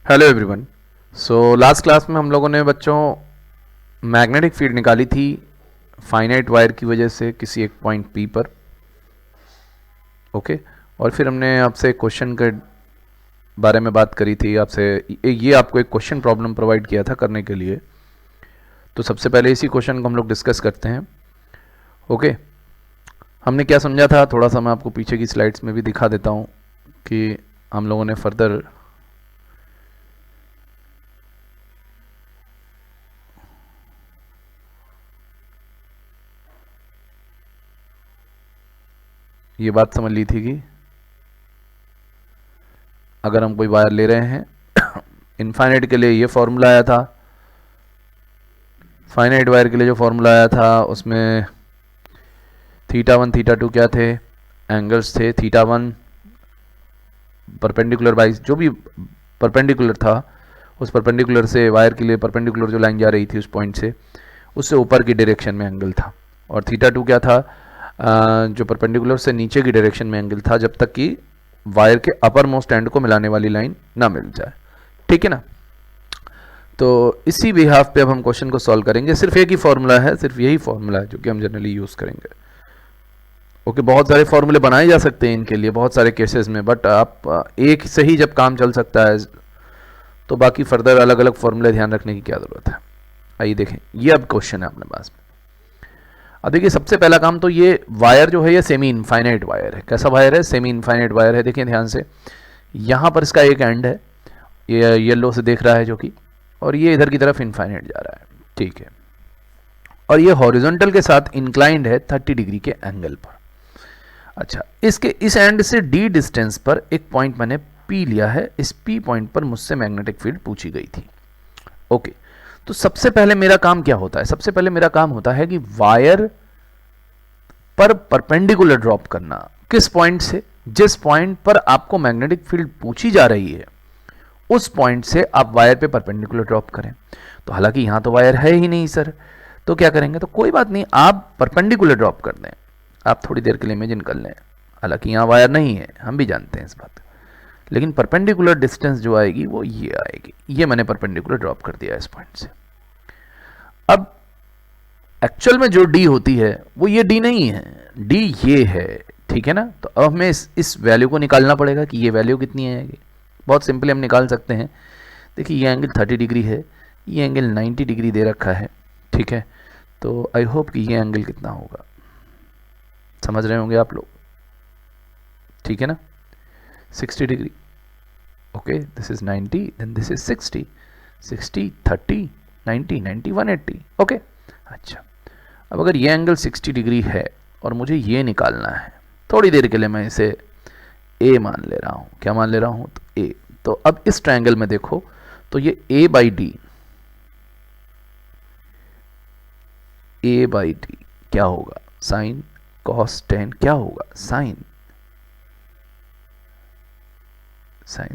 Hello everyone. Last class में हम लोगों ने बच्चों मैग्नेटिक फील्ड निकाली थी फाइनाइट वायर की वजह से किसी एक पॉइंट पी पर। ओके, और फिर हमने आपसे क्वेश्चन के बारे में बात करी थी। आपसे ये आपको एक क्वेश्चन प्रॉब्लम प्रोवाइड किया था करने के लिए। तो सबसे पहले इसी क्वेश्चन को हम लोग डिस्कस करते हैं। ओके, हमने क्या समझा था, थोड़ा सा मैं आपको पीछे की स्लाइड्स में भी दिखा देता हूँ कि हम लोगों ने फर्दर ये बात समझ ली थी कि अगर हम कोई वायर ले रहे हैं इनफाइनाइट के लिए ये फॉर्मूला आया था, फाइनाइट वायर के लिए जो फॉर्मूला आया था उसमें θ1 θ2 क्या थे, एंगल्स थे। θ1 परपेंडिकुलर वाइज जो भी परपेंडिकुलर था, उस परपेंडिकुलर से वायर के लिए परपेंडिकुलर जो लाइन जा रही थी उस पॉइंट से, उससे ऊपर की डायरेक्शन में एंगल था। और θ2 क्या था, जो परपेंडिकुलर से नीचे की डायरेक्शन में एंगल था, जब तक कि वायर के अपर मोस्ट एंड को मिलाने वाली लाइन ना मिल जाए। ठीक है ना। तो इसी बिहाफ पे अब हम क्वेश्चन को सॉल्व करेंगे। सिर्फ एक ही फॉर्मूला है, सिर्फ यही फॉर्मूला है जो कि हम जनरली यूज करेंगे। ओके, बहुत सारे फॉर्मूले बनाए जा सकते हैं इनके लिए बहुत सारे केसेस में, बट आप एक से ही जब काम चल सकता है तो बाकी फर्दर अलग अलग फॉर्मूले ध्यान रखने की क्या ज़रूरत है। आइए देखें, ये अब क्वेश्चन है अपने पास में। अब देखिए, सबसे पहला काम तो ये वायर जो है ये सेमी इनफाइनाइट वायर है। कैसा वायर है? सेमी इनफाइनाइट वायर है। देखिए ध्यान से, यहाँ पर इसका एक एंड है, ये येलो से देख रहा है जो कि, और ये इधर की तरफ इनफाइनाइट जा रहा है। ठीक है, और ये हॉरिजॉन्टल के साथ इंक्लाइंड है 30 डिग्री के एंगल पर। अच्छा, इसके इस एंड से डी डिस्टेंस पर एक पॉइंट मैंने पी लिया है। इस पी पॉइंट पर मुझसे मैग्नेटिक फील्ड पूछी गई थी। ओके, तो सबसे पहले मेरा काम क्या होता है? सबसे पहले मेरा काम होता है कि वायर पर परपेंडिकुलर ड्रॉप करना। किस पॉइंट से? जिस पॉइंट पर आपको मैग्नेटिक फील्ड पूछी जा रही है उस पॉइंट से आप वायर पे परपेंडिकुलर ड्रॉप करें। तो हालांकि यहां तो वायर है ही नहीं सर, तो क्या करेंगे? तो कोई बात नहीं, आप परपेंडिकुलर ड्रॉप कर दें। आप थोड़ी देर के लिए इमेजिन कर लें, हालांकि यहां वायर नहीं है, हम भी जानते हैं इस बात, लेकिन परपेंडिकुलर डिस्टेंस जो आएगी वो ये आएगी। ये मैंने परपेंडिकुलर ड्रॉप कर दिया इस पॉइंट से। अब एक्चुअल में जो डी होती है वो ये डी नहीं है, डी ये है। ठीक है ना। तो अब हमें इस वैल्यू को निकालना पड़ेगा कि ये वैल्यू कितनी आएगी। बहुत सिंपली हम निकाल सकते हैं। देखिए, ये एंगल 30 डिग्री है, ये एंगल 90 डिग्री दे रखा है। ठीक है, तो आई होप कि ये एंगल कितना होगा, समझ रहे होंगे आप लोग। ठीक है ना, 60 degree. Okay, this is 90, then this is 60, 60 30 90 90 180। Okay, अच्छा, अब अगर ये एंगल 60 डिग्री है और मुझे ये निकालना है, थोड़ी देर के लिए मैं इसे ए मान ले रहा हूँ। क्या मान ले रहा हूँ? तो ए। तो अब इस ट्रायंगल में देखो, तो ये A by D, A by D क्या होगा? साइन कॉस टेन क्या होगा? Sine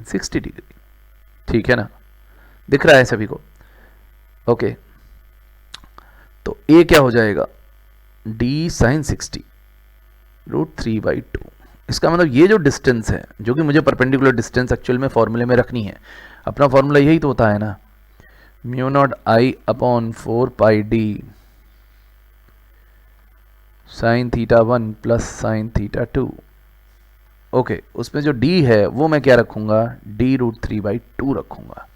60 degree. ठीक है ना, दिख रहा है सभी को? ओके, तो ए क्या हो जाएगा? D sine 60 √3/2। इसका मतलब ये जो डिस्टेंस है, जो कि मुझे परपेंडिकुलर डिस्टेंस एक्चुअल में फॉर्मूले में रखनी है, अपना फॉर्मूला यही तो होता है ना, μ0I/4πd sin θ1 plus sin θ2। Okay, उसमें जो d है वो मैं क्या रखूंगा? d √3/2 रखूंगा।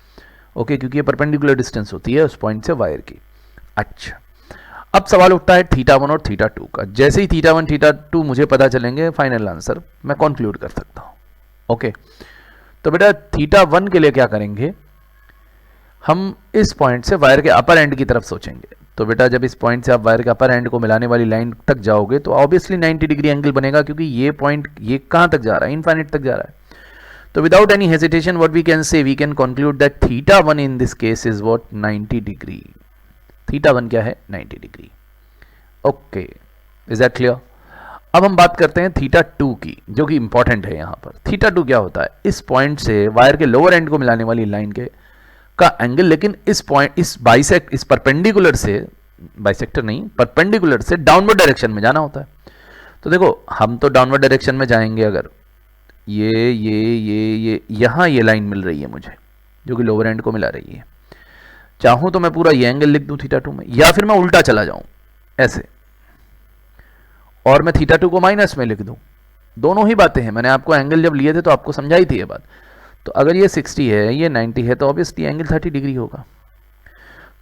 ओके, क्योंकि ये परपेंडिकुलर डिस्टेंस होती है उस पॉइंट से वायर की। अच्छा, अब सवाल उठता है θ1 और θ2 का। जैसे ही θ1 θ2 मुझे पता चलेंगे, फाइनल आंसर मैं कंक्लूड कर सकता हूं। ओके, तो बेटा θ1 के लिए क्या करेंगे? हम इस पॉइंट से वायर के अपर एंड की तरफ सोचेंगे। तो बेटा जब इस पॉइंट से आप वायर के अपर एंड को मिलाने वाली लाइन तक जाओगे तो ऑब्वियसली 90 डिग्री एंगल बनेगा, क्योंकि ये पॉइंट ये कहां तक जा रहा है? इनफाइनाइट तक जा रहा है। तो without any hesitation what we can say, we can conclude that θ1 in this case is what? 90 degree. θ1 क्या है? 90 degree. Okay, is that clear? अब हम बात करते हैं θ2 की, जो कि इंपॉर्टेंट है यहां पर। θ2 क्या होता है? इस पॉइंट से वायर के लोअर एंड को मिलाने वाली लाइन के का एंगल, लेकिन इस पॉइंट इस परपेंडिकुलर से, बाइसेक्टर नहीं, परपेंडिकुलर से डाउनवर्ड डायरेक्शन में जाना होता है। तो देखो, हम तो डाउनवर्ड डायरेक्शन में जाएंगे। अगर ये यहां ये लाइन मिल रही है मुझे, जो कि लोअर एंड को मिला रही है। चाहूँ तो मैं पूरा ये एंगल लिख दूँ थीटा 2 में, या फिर मैं उल्टा चला जाऊँ ऐसे और मैं थीटा 2 को माइनस में लिख दूँ। दोनों ही बातें हैं, मैंने आपको एंगल जब लिए थे तो आपको समझाई थी ये बात। तो अगर ये 60 है, ये 90 है, तो ऑब्वियसली एंगल 30 डिग्री होगा।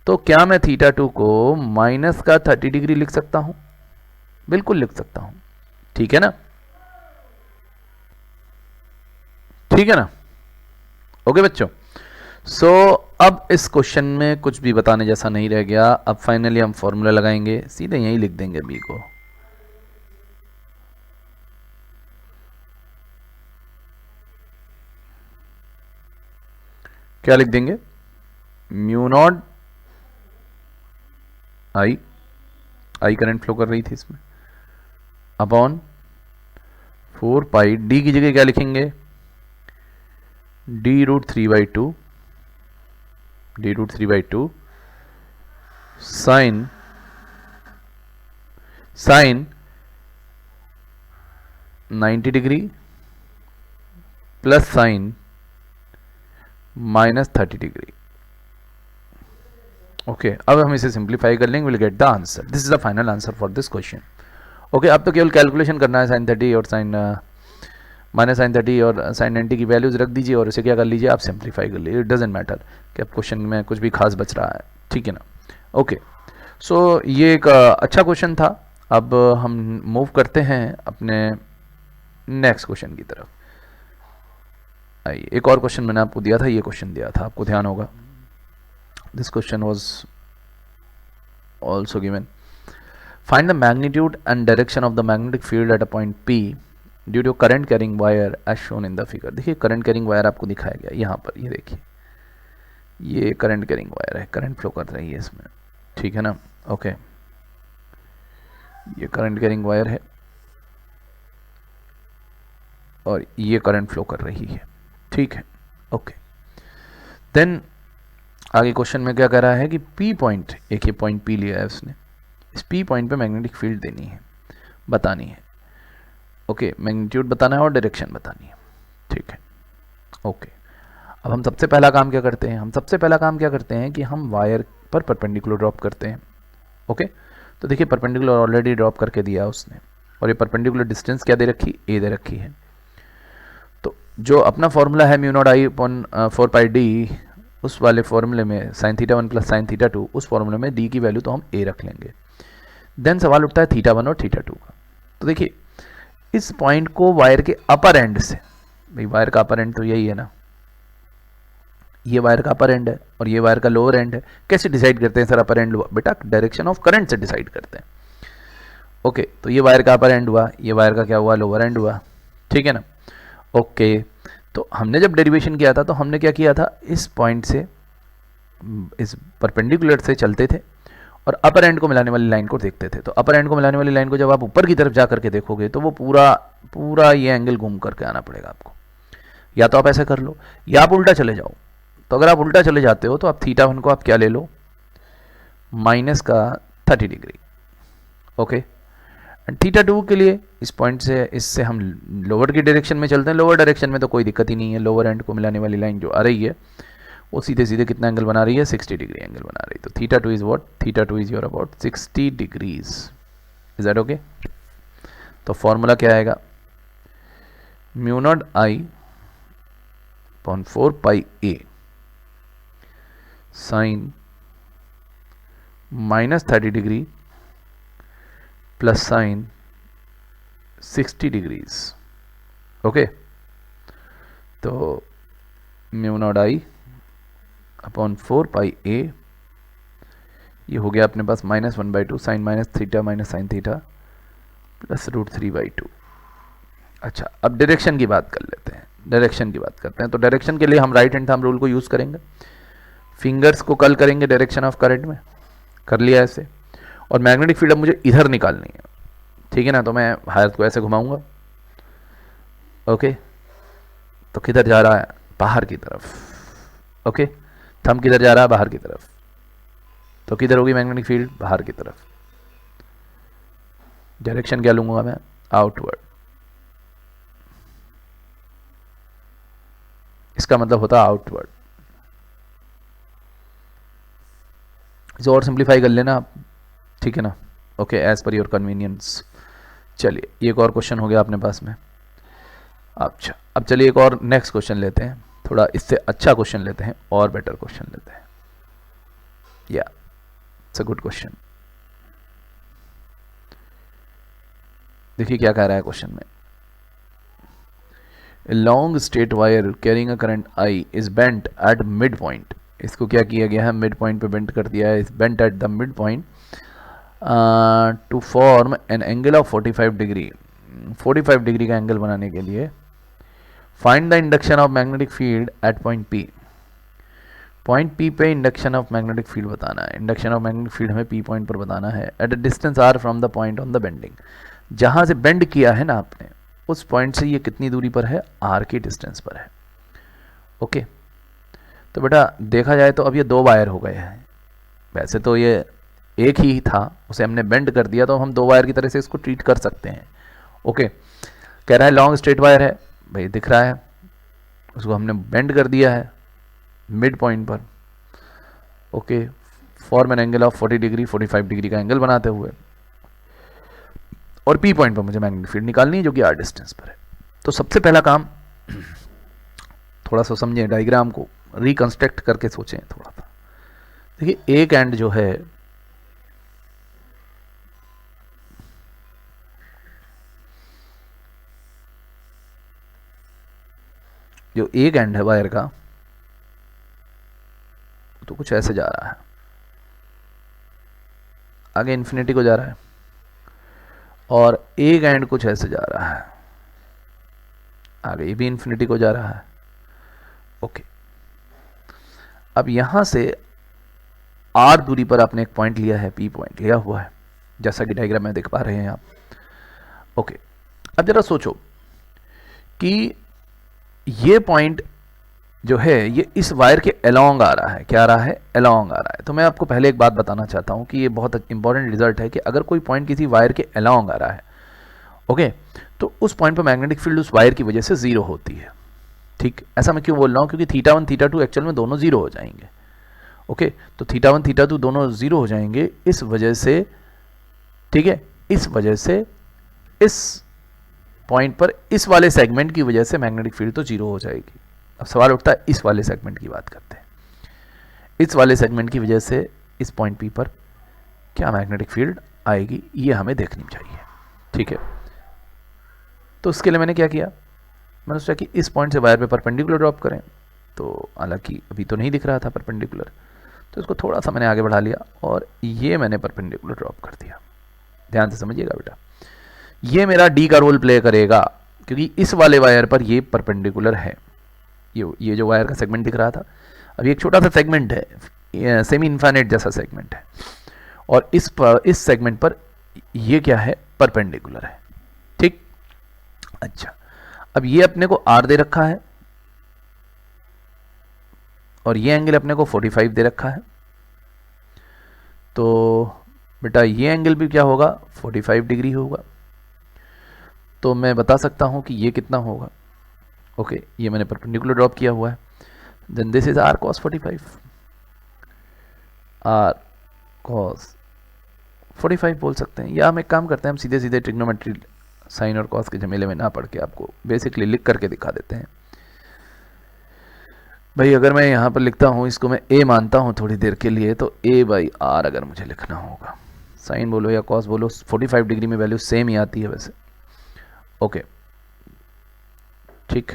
तो क्या मैं थीटा 2 को माइनस का 30 डिग्री लिख सकता हूँ? बिल्कुल लिख सकता हूँ, ठीक है ना? ठीक है ना? ओके बच्चों, सो अब इस क्वेश्चन में कुछ भी बताने जैसा नहीं रह गया। अब फाइनली हम फॉर्मूला लगाएंगे, सीधे यहीं लिख देंगे बी को। क्या लिख देंगे? Mu naught I, I current flow कर रही थी इसमें, अपॉन 4 पाई, डी की जगह क्या लिखेंगे? D root 3/2, D root 3/2 sine 90 degree plus sine minus 30 degree. Okay, अब हम इसे सिंप्लीफाई कर लेंगे, will get the answer. This is the final answer for this question. Okay, अब तो केवल कैलकुलेशन करना है। साइन 30 और साइन माइनस साइन 30 और साइन 90 की वैल्यूज रख दीजिए और इसे क्या कर लीजिए, आप सिंप्लीफाई कर लीजिए। इट डजेंट मैटर कि अब क्वेश्चन में कुछ भी खास बच रहा है, ठीक है ना? ओके, सो ये एक अच्छा क्वेश्चन था। अब हम मूव करते हैं अपने नेक्स्ट क्वेश्चन की तरफ। आइए, एक और क्वेश्चन मैंने आपको दिया था, ये क्वेश्चन दिया था, आपको ध्यान होगा। This question was also given. Find the magnitude and direction of the magnetic field at a point P due to current carrying wire as shown in the figure. देखिए, करंट कैरिंग वायर आपको दिखाया गया यहाँ पर, ये देखिए, ये current carrying wire है, करंट फ्लो कर रही है इसमें, ठीक है ना? ओके, ये करंट कैरिंग वायर है और ये करंट फ्लो कर रही है, ठीक है? ओके, देन आगे क्वेश्चन में क्या कह रहा है कि P पॉइंट, एक ये पॉइंट P लिया है उसने, इस P पॉइंट पे मैग्नेटिक फील्ड देनी है, बतानी है। ओके, मैग्नीट्यूड बताना है और डायरेक्शन बतानी है, ठीक है? ओके, अब हम सबसे पहला काम क्या करते हैं? हम सबसे पहला काम क्या करते हैं कि हम वायर पर परपेंडिकुलर ड्रॉप करते हैं। ओके, तो देखिए, परपेंडिकुलर ऑलरेडी ड्रॉप करके दिया उसने, और ये परपेंडिकुलर डिस्टेंस क्या दे रखी? ए दे रखी है। तो जो अपना फॉर्मूला है mu naught I upon 4 pi D, उस वाले फॉर्मूले में sine theta 1 plus sine theta 2, उस फॉर्मूले में डी की वैल्यू तो हम ए रख लेंगे। देन सवाल उठता है थीटा 1 और थीटा 2 का। तो देखिए, इस पॉइंट को वायर के अपर एंड से, भाई वायर का अपर एंड तो यही है ना, ये वायर का अपर एंड है और ये वायर का लोअर एंड है। कैसे डिसाइड करते हैं सर अपर एंड? बेटा, डायरेक्शन ऑफ करंट से डिसाइड करते हैं। ओके, तो ये वायर का अपर एंड हुआ, ये वायर का क्या हुआ? लोअर एंड हुआ, ठीक है ना? ओके, तो हमने जब डेरिवेशन किया था तो हमने क्या किया था? इस पॉइंट से, इस परपेंडिकुलर से चलते थे और अपर एंड को मिलाने वाली लाइन को देखते थे। तो अपर एंड को मिलाने वाली लाइन को जब आप ऊपर की तरफ जा करके देखोगे तो वो पूरा ये एंगल घूम करके आना पड़ेगा आपको। या तो आप ऐसा कर लो, या आप उल्टा चले जाओ। तो अगर आप उल्टा चले जाते हो तो आप थीटा 1 को आप क्या ले लो? माइनस का 30 डिग्री। ओके, एंड थीटा 2 के लिए इस पॉइंट से, इससे हम लोअर की डायरेक्शन में चलते हैं। लोअर डायरेक्शन में तो कोई दिक्कत ही नहीं है, लोअर एंड को मिलाने वाली लाइन जो आ रही है वो सीधे सीधे कितना एंगल बना रही है? 60 डिग्री एंगल बना रही है। तो theta 2 is what? Theta 2 is your about 60 degrees. Is that okay? तो फॉर्मूला क्या आएगा? Mu naught I upon 4 pi A sine minus 30 degree plus sine 60 degrees. Okay, तो mu naught I upon 4 pi A, ये हो गया अपने पास -1/2 sine minus theta minus sine theta plus √3/2। अच्छा, अब डायरेक्शन की बात कर लेते हैं, डायरेक्शन की बात करते हैं। तो डायरेक्शन के लिए हम राइट हैंड थंब रूल को यूज़ करेंगे, फिंगर्स को कर्ल करेंगे डायरेक्शन ऑफ करंट में, कर लिया ऐसे। और मैग्नेटिक फील्ड अब मुझे इधर निकालनी है, ठीक है ना? तो मैं हाथ को ऐसे घुमाऊंगा। ओके, तो किधर जा रहा है? बाहर की तरफ। ओके, थंब किधर जा रहा है? बाहर की तरफ। तो किधर होगी मैग्नेटिक फील्ड? बाहर की तरफ। डायरेक्शन क्या लूंगा मैं? आउटवर्ड। इसका मतलब होता है आउटवर्ड। इसे और सिंप्लीफाई कर लेना आप, ठीक है ना। Okay, as per your convenience. चलिए ये एक और क्वेश्चन हो गया अपने पास में। अच्छा, अब चलिए एक और नेक्स्ट क्वेश्चन लेते हैं, थोड़ा इससे अच्छा क्वेश्चन लेते हैं और बेटर क्वेश्चन लेते हैं। या इट्स अ गुड क्वेश्चन। देखिए क्या कह रहा है क्वेश्चन में। A long straight wire carrying a current I is bent at midpoint. इसको क्या किया गया है, मिड पॉइंट पे बेंट कर दिया है, इस bent at the mid point two form an angle of 45 degree. 45 degree का एंगल बनाने के लिए find the induction of magnetic field eight point P। Point P पे इंडक्शन ऑफ मैग्नेटिक फील्ड बताना है। इंडक्शन ऑफ मैग्नेटिक फील्ड हमें P point पर बताना है at a distance R from the point on the bending. जहाँ से bend किया है ना आपने, उस पॉइंट से ये कितनी दूरी पर है, R की डिस्टेंस पर है। ओके, तो बेटा देखा जाए तो अब ये दो वायर हो गए हैं। वैसे तो ये एक ही था, उसे हमने बेंड कर दिया, तो हम दो वायर की तरह से इसको ट्रीट कर सकते हैं। ओके, कह रहा है लॉन्ग स्ट्रेट वायर है, भाई दिख रहा है, उसको हमने बेंड कर दिया है मिड पॉइंट पर। Okay, form an angle of 40 degree, 45 degree का एंगल बनाते हुए, और P पॉइंट पर मुझे मैग्नेटिक फील्ड निकालनी है जो कि R डिस्टेंस पर है। तो सबसे पहला काम, थोड़ा सा समझें, डायग्राम को रिकंस्ट्रक्ट करके सोचें थोड़ा सा। देखिए एक एंड जो है, जो एक एंड है वायर का, तो कुछ ऐसे जा रहा है, आगे इन्फिनिटी को जा रहा है, और एक एंड कुछ ऐसे जा रहा है, आगे ये भी इन्फिनिटी को जा रहा है। ओके, अब यहां से R दूरी पर आपने एक पॉइंट लिया है, P पॉइंट लिया हुआ है, जैसा कि डायग्राम में देख पा रहे हैं आप। ओके, अब जरा सोचो कि ये पॉइंट जो है ये इस वायर के अलोंग आ रहा है। क्या आ रहा है? अलोंग आ रहा है। तो मैं आपको पहले एक बात बताना चाहता हूं कि ये बहुत इंपॉर्टेंट रिजल्ट है कि अगर कोई पॉइंट किसी वायर के अलोंग आ रहा है, ओके, तो उस पॉइंट पर मैग्नेटिक फील्ड उस वायर की वजह से जीरो होती है। ठीक, ऐसा मैं क्यों बोल रहा हूँ? क्योंकि θ1 θ2 एक्चुअल में दोनों जीरो हो जाएंगे। ओके, तो θ1 θ2 दोनों जीरो हो जाएंगे इस वजह से, ठीक है, इस वजह से इस पॉइंट पर इस वाले सेगमेंट की वजह से मैग्नेटिक फील्ड तो जीरो हो जाएगी। अब सवाल उठता है इस वाले सेगमेंट की बात करते हैं। इस वाले सेगमेंट की वजह से इस पॉइंट P पर क्या मैग्नेटिक फील्ड आएगी, ये हमें देखनी चाहिए। ठीक है, तो उसके लिए मैंने क्या किया, मैंने सोचा कि इस पॉइंट से वायर पे परपेंडिकुलर ड्रॉप करें। तो हालांकि अभी तो नहीं दिख रहा था परपेंडिकुलर, तो इसको थोड़ा सा मैंने आगे बढ़ा लिया और ये मैंने परपेंडिकुलर ड्रॉप कर दिया। ध्यान से समझिएगा बेटा, ये मेरा D का रोल प्ले करेगा क्योंकि इस वाले वायर पर ये परपेंडिकुलर है। ये जो वायर का सेगमेंट दिख रहा था, अभी एक छोटा सा सेगमेंट है, सेमी इनफाइनाइट जैसा सेगमेंट है, और इस सेगमेंट पर ये क्या है, परपेंडिकुलर है। ठीक, अच्छा, अब ये अपने को R दे रखा है और ये एंगल अपने को 45 दे रखा है। तो बेटा ये एंगल भी क्या होगा, 45 डिग्री होगा। तो मैं बता सकता हूं कि ये कितना होगा। ओके, ये मैंने परपेंडिकुलर ड्रॉप किया हुआ है, then this is R cos 45, R cos 45 बोल सकते हैं, या हम एक काम करते हैं, हम सीधे सीधे ट्रिग्नोमेट्री साइन और कॉस के झमेले में ना पढ़ के आपको बेसिकली लिख करके दिखा देते हैं। भाई अगर मैं यहाँ पर लिखता हूँ, इसको मैं A मानता हूँ थोड़ी देर के लिए, तो A/R अगर मुझे लिखना होगा, साइन बोलो या कॉस बोलो, 45 डिग्री में वैल्यू सेम ही आती है वैसे। ओके, ठीक,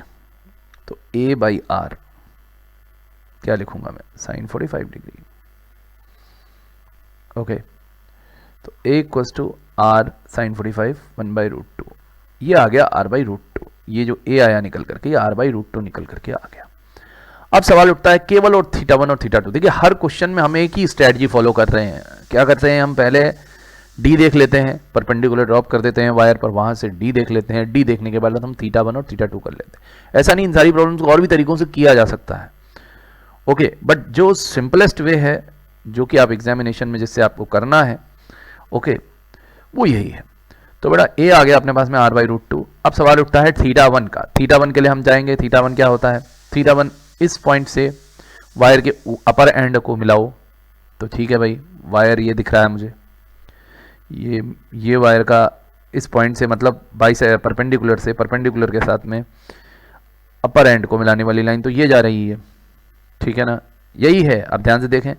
तो A/R क्या लिखूंगा मैं, साइन 45 डिग्री। ओके, तो A = R साइन 45 1/√2, ये आ गया R/√2। ये जो A आया निकल करके, ये R/√2 निकल करके आ गया। अब सवाल उठता है केवल और θ1 और θ2। देखिए हर क्वेश्चन में हम एक ही स्ट्रेटजी फॉलो कर रहे हैं। क्या करते हैं, हम पहले D देख लेते हैं, परपेंडिकुलर ड्रॉप कर देते हैं वायर पर, वहां से D देख लेते हैं, D देखने के बाद हम θ1 और θ2 कर लेते हैं। ऐसा नहीं, इन सारी प्रॉब्लम्स को और भी तरीकों से किया जा सकता है। ओके, बट जो सिंपलेस्ट वे है, जो कि आप एग्जामिनेशन में जिससे आपको करना है, ओके, वो यही है। तो बेटा A आ गया अपने पास में R/√2। अब सवाल उठता है θ1 का। θ1 के लिए हम जाएंगे, θ1 क्या होता है, θ1 इस पॉइंट से वायर के अपर एंड को मिलाओ, तो ठीक है भाई, वायर ये दिख रहा है मुझे, ये वायर का इस पॉइंट से मतलब बाई से परपेंडिकुलर के साथ में अपर एंड को मिलाने वाली लाइन तो ये जा रही है, ठीक है ना, यही है। अब ध्यान से देखें,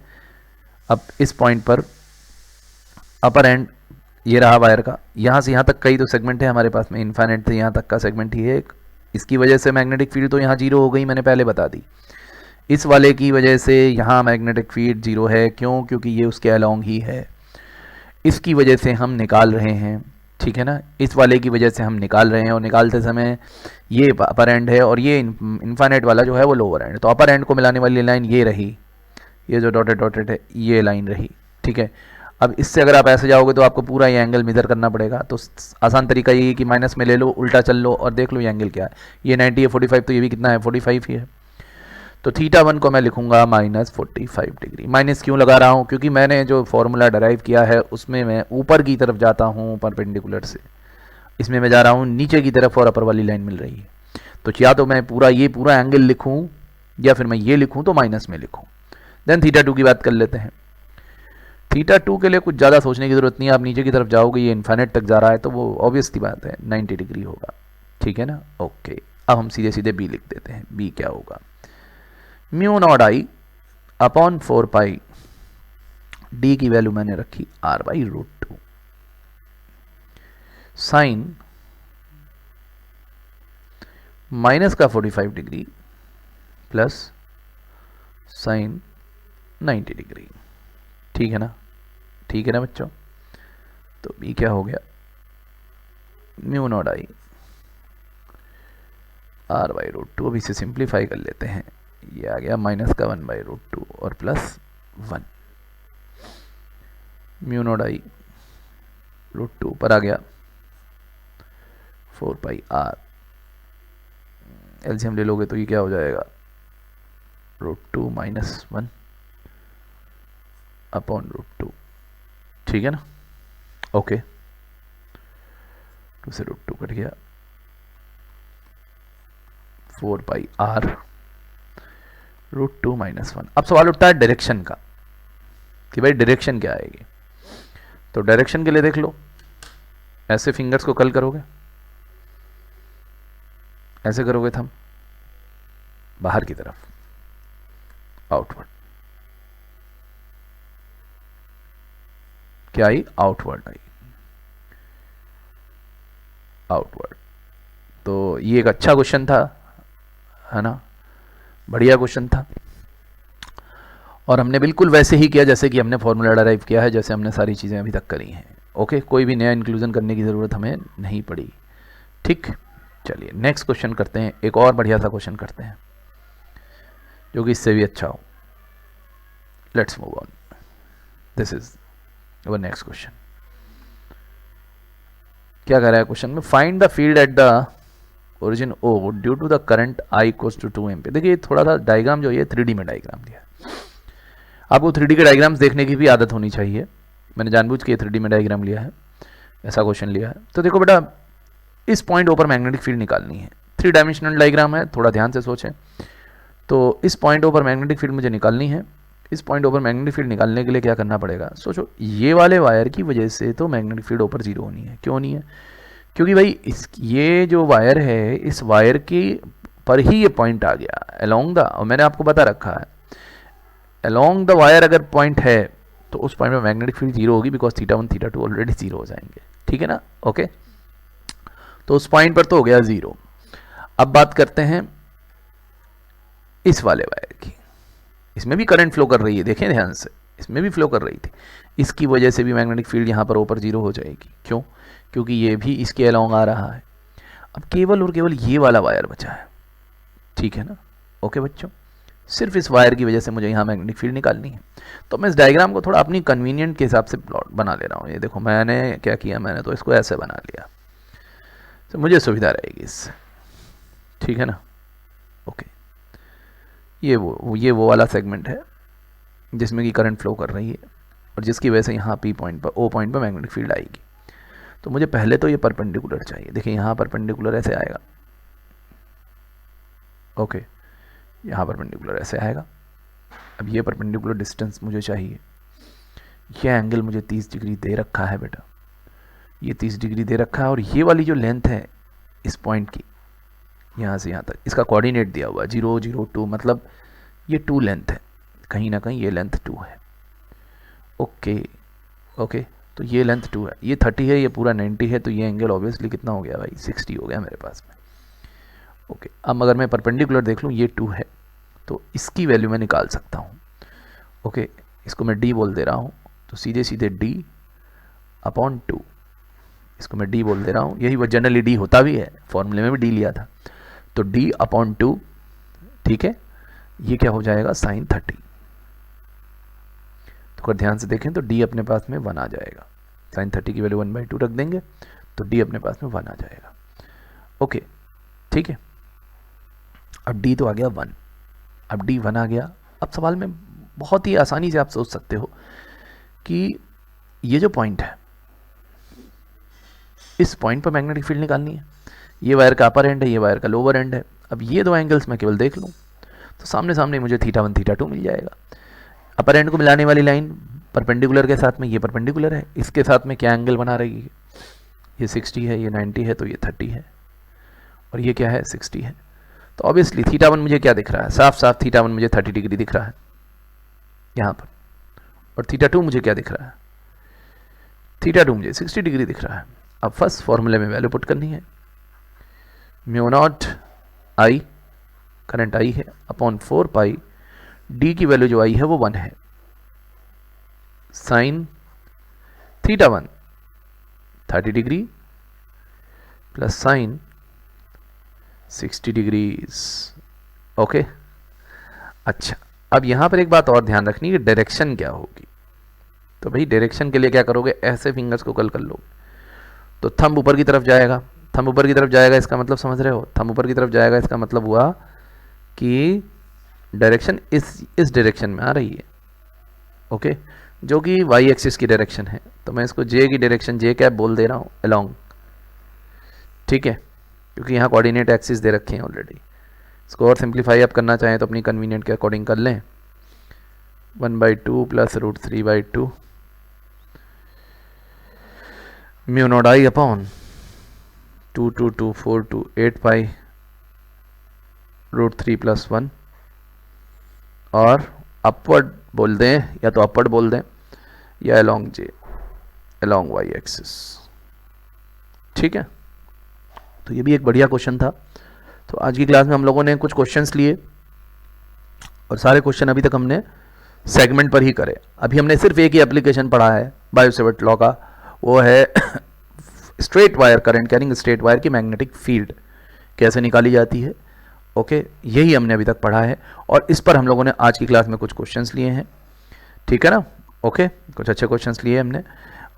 अब इस पॉइंट पर अपर एंड ये रहा वायर का, यहाँ से यहाँ तक कई तो सेगमेंट है हमारे पास में, इन्फाइनाइट से यहाँ तक का सेगमेंट ही है एक। इसकी वजह से मैग्नेटिक फील्ड तो यहाँ जीरो हो गई, मैंने पहले बता दी। इस वाले की वजह से यहाँ मैग्नेटिक फील्ड जीरो है, क्यों? क्योंकि ये उसके अलोंग ही है। इसकी वजह से हम निकाल रहे हैं, ठीक है ना, इस वाले की वजह से हम निकाल रहे हैं, और निकालते समय ये अपर एंड है और ये इनफाइनाइट वाला जो है वो लोअर एंड। तो अपर एंड को मिलाने वाली लाइन ये रही, ये जो डॉटेड है ये लाइन रही, ठीक है। अब इससे अगर आप ऐसे जाओगे तो आपको पूरा ये एंगल मेजर करना पड़ेगा। तो आसान तरीका ये है कि माइनस में ले लो, उल्टा चल लो और देख लो ये एंगल क्या है। ये 90 है, 45, तो ये भी कितना है, 45 ही है। तो θ1 को मैं लिखूंगा -45 डिग्री। माइनस क्यों लगा रहा हूँ? क्योंकि मैंने जो फॉर्मूला डराइव किया है उसमें मैं ऊपर की तरफ जाता हूँ परपेंडिकुलर से, इसमें मैं जा रहा हूँ नीचे की तरफ और अपर वाली लाइन मिल रही है। तो या तो मैं ये पूरा एंगल लिखूँ या फिर मैं ये लिखूँ तो माइनस में लिखूँ। देन θ2 की बात कर लेते हैं। θ2 के लिए कुछ ज़्यादा सोचने की ज़रूरत नहीं है, आप नीचे की तरफ जाओगे, ये इन्फाइनाइट तक जा रहा है तो वो ऑब्वियस सी बात है 90 डिग्री होगा, ठीक है ना। ओके, अब हम सीधे सीधे बी लिख देते हैं। बी क्या होगा? μ0I अपॉन 4π, डी की वैल्यू मैंने रखी r/√2, साइन माइनस का 45 डिग्री प्लस साइन 90 डिग्री, ठीक है ना, ठीक है ना बच्चों। तो बी क्या हो गया? μ0I r/√2। अब इसे सिंप्लीफाई कर लेते हैं, ये आ गया माइनस का 1/√2 और प्लस 1। μ0I √2 पर आ गया 4πr, एलसीएम ले लोगे तो ये क्या हो जाएगा? √2 - 1 अपॉन √2, ठीक है ना। ओके, 2 से √2 कट गया, 4πr √2 - 1। अब सवाल उठता है डायरेक्शन का कि भाई डायरेक्शन क्या आएगी। तो डायरेक्शन के लिए देख लो, ऐसे फिंगर्स को कर्ल करोगे, ऐसे करोगे थंब बाहर की तरफ, आउटवर्ड, क्या आई? आउटवर्ड आई, आउटवर्ड। तो ये एक अच्छा क्वेश्चन था, है ना, बढ़िया क्वेश्चन था, और हमने बिल्कुल वैसे ही किया जैसे कि हमने फॉर्मूला डराइव किया है, जैसे हमने सारी चीज़ें अभी तक करी हैं। ओके, कोई भी नया इंक्लूजन करने की ज़रूरत हमें नहीं पड़ी, ठीक। चलिए नेक्स्ट क्वेश्चन करते हैं, एक और बढ़िया सा क्वेश्चन करते हैं जो कि इससे भी अच्छा हो। Let's move on, this is our next question. क्या कह रहा है क्वेश्चन में? Find the field at the origin O due to the current I equals to 2 ampere. देखिए थोड़ा सा डायग्राम जो है 3D में डायग्राम दिया है, आपको 3D के डायग्राम्स देखने की भी आदत होनी चाहिए। मैंने जानबूझ के 3D में डायग्राम लिया है, ऐसा क्वेश्चन लिया है। तो देखो बेटा, इस पॉइंट O पर मैग्नेटिक फील्ड निकालनी है, 3 डायमेंशनल डायग्राम है, थोड़ा ध्यान से सोचें। तो इस पॉइंट O पर मैग्नेटिक फील्ड मुझे निकालनी है। इस पॉइंट O पर मैग्नेटिक फील्ड निकालने के लिए क्या करना पड़ेगा? सोचो, ये वाले वायर की वजह से तो मैग्नेटिक फील्ड O पर जीरो होनी है। क्यों नहीं है? क्योंकि भाई ये जो वायर है, इस वायर के पर ही ये पॉइंट आ गया अलोंग द, और मैंने आपको बता रखा है अलोंग द वायर अगर पॉइंट है तो उस पॉइंट में मैग्नेटिक फील्ड जीरो होगी, बिकॉज θ1 θ2 ऑलरेडी जीरो हो जाएंगे, ठीक है ना। ओके, तो उस पॉइंट पर तो हो गया जीरो। अब बात करते हैं इस वाले वायर की, इसमें भी करंट फ्लो कर रही है, देखें ध्यान से, इसमें भी फ्लो कर रही थी, इसकी वजह से भी मैग्नेटिक फील्ड यहाँ पर ऊपर जीरो हो जाएगी। क्यों? क्योंकि ये भी इसके अलोंग आ रहा है। अब केवल और केवल ये वाला वायर बचा है, ठीक है ना। ओके बच्चों, सिर्फ इस वायर की वजह से मुझे यहाँ मैग्नेटिक फील्ड निकालनी है। तो मैं इस डायग्राम को थोड़ा अपनी कन्वीनियंट के हिसाब से प्लॉट बना ले रहा हूँ। ये देखो मैंने क्या किया, मैंने तो इसको ऐसे बना लिया, तो मुझे सुविधा रहेगी इससे, ठीक है ना। ओके, ये वो वाला सेगमेंट है जिसमें कि करंट फ्लो कर रही है और जिसकी वजह से यहाँ P पॉइंट पर, O पॉइंट पर मैग्नेटिक फील्ड आएगी। तो मुझे पहले तो ये परपेंडिकुलर चाहिए। देखिए यहाँ परपेंडिकुलर ऐसे आएगा, ओके, यहाँ परपेंडिकुलर ऐसे आएगा। अब ये परपेंडिकुलर डिस्टेंस मुझे चाहिए, ये एंगल मुझे 30 डिग्री दे रखा है बेटा, ये 30 डिग्री दे रखा है, और ये वाली जो लेंथ है इस पॉइंट की, यहाँ से यहाँ तक, इसका कोऑर्डिनेट दिया हुआ 0 0 2, मतलब ये 2 लेंथ है, कहीं ना कहीं ये लेंथ 2 है। ओके ओके, तो ये लेंथ 2 है, ये 30 है, ये पूरा 90 है, तो ये एंगल ऑब्वियसली कितना हो गया भाई, 60 हो गया मेरे पास में। ओके, अब अगर मैं परपेंडिकुलर देख लूँ, ये 2 है, तो इसकी वैल्यू मैं निकाल सकता हूँ। ओके, इसको मैं d बोल दे रहा हूँ, तो सीधे सीधे d अपॉन 2, इसको मैं d बोल दे रहा हूँ, यही वो जनरली d होता भी है, फॉर्मूले में भी d लिया था, तो d अपॉन 2, ठीक है, ये क्या हो जाएगा साइन 30। तो अगर ध्यान से देखें तो d अपने पास में 1 आ जाएगा, साइन 30 की वैल्यू 1/2 रख देंगे तो d अपने पास में 1 आ जाएगा। ओके ठीक है, अब d तो आ गया 1, अब d 1 आ गया। अब सवाल में बहुत ही आसानी से आप सोच सकते हो कि ये जो पॉइंट है, इस पॉइंट पर मैग्नेटिक फील्ड निकालनी है, ये वायर का अपर एंड है, ये वायर का लोअर एंड है। अब ये दो एंगल्स मैं केवल देख लूँ तो सामने सामने मुझे θ1 θ2 मिल जाएगा। अपर एंड को मिलाने वाली लाइन परपेंडिकुलर के साथ में, ये परपेंडिकुलर है, इसके साथ में क्या एंगल बना रही है, ये 60 है, ये 90 है, तो ये 30 है, और ये क्या है 60 है। तो ऑब्वियसली θ1 मुझे क्या दिख रहा है, साफ साफ θ1 मुझे 30 डिग्री दिख रहा है यहाँ पर, और θ2 मुझे क्या दिख रहा है, θ2 मुझे 60 डिग्री दिख रहा है। अब फर्स्ट फॉर्मूले में वैल्यू पुट करनी है, mu naught I, current I है, अपॉन 4 पाई, डी की वैल्यू जो आई है वो 1 है, sine θ1 30 degree plus sine 60 degrees. Okay, अच्छा अब यहाँ पर एक बात और ध्यान रखनी है, डायरेक्शन क्या होगी। तो भाई डायरेक्शन के लिए क्या करोगे, ऐसे फिंगर्स को कल कर लोगे, तो थंब ऊपर की तरफ जाएगा, थंब ऊपर की तरफ जाएगा, इसका मतलब समझ रहे हो, थंब ऊपर की तरफ जाएगा, इसका मतलब हुआ कि डायरेक्शन इस डायरेक्शन में आ रही है। ओके, जो कि वाई एक्सिस की डायरेक्शन है, तो मैं इसको जे की डायरेक्शन जे कैप बोल दे रहा हूँ अलोंग, ठीक है, क्योंकि यहाँ कोऑर्डिनेट एक्सिस दे रखे हैं ऑलरेडी। इसको और सिंप्लीफाई आप करना चाहें तो अपनी कन्वीनियंट के अकॉर्डिंग कर लें, 1/2 plus √3/2 mu naught I upon 2 2 2 4 2 8 pi √3 plus 1, और अपवर्ड बोल दें या तो अपवर्ड बोल दें या अलोंग जे, अलोंग वाई एक्सिस, ठीक है। तो ये भी एक बढ़िया क्वेश्चन था। तो आज की क्लास में हम लोगों ने कुछ क्वेश्चंस लिए, और सारे क्वेश्चन अभी तक हमने सेगमेंट पर ही करे। अभी हमने सिर्फ एक ही एप्लीकेशन पढ़ा है बायो-सेवर्ट लॉ का, वो है straight wire current carrying straight wire की मैग्नेटिक फील्ड कैसे निकाली जाती है। ओके, यही हमने अभी तक पढ़ा है, और इस पर हम लोगों ने आज की क्लास में कुछ क्वेश्चंस लिए हैं, ठीक है ना। ओके, कुछ अच्छे क्वेश्चंस लिए हमने,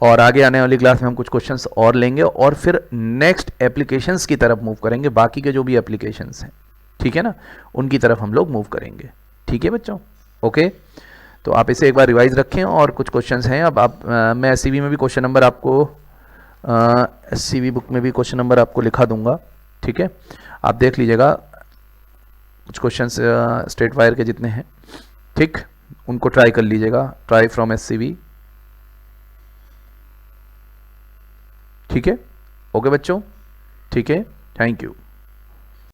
और आगे आने वाली क्लास में हम कुछ क्वेश्चंस और लेंगे, और फिर नेक्स्ट एप्लीकेशंस की तरफ मूव करेंगे, बाकी के जो भी एप्लीकेशंस हैं, ठीक है ना, उनकी तरफ हम लोग मूव करेंगे, ठीक है बच्चों। ओके, तो आप इसे एक बार रिवाइज रखें, और कुछ क्वेश्चंस हैं। अब आप मैं एससीवी में भी क्वेश्चन नंबर आपको एससीवी बुक में भी क्वेश्चन नंबर आपको लिखा दूंगा, ठीक है, आप देख लीजिएगा। कुछ क्वेश्चंस स्ट्रेट वायर के जितने हैं, ठीक, उनको ट्राई कर लीजिएगा, ट्राई फ्रॉम एससीवी, ठीक है। ओके बच्चों, ठीक है, थैंक यू।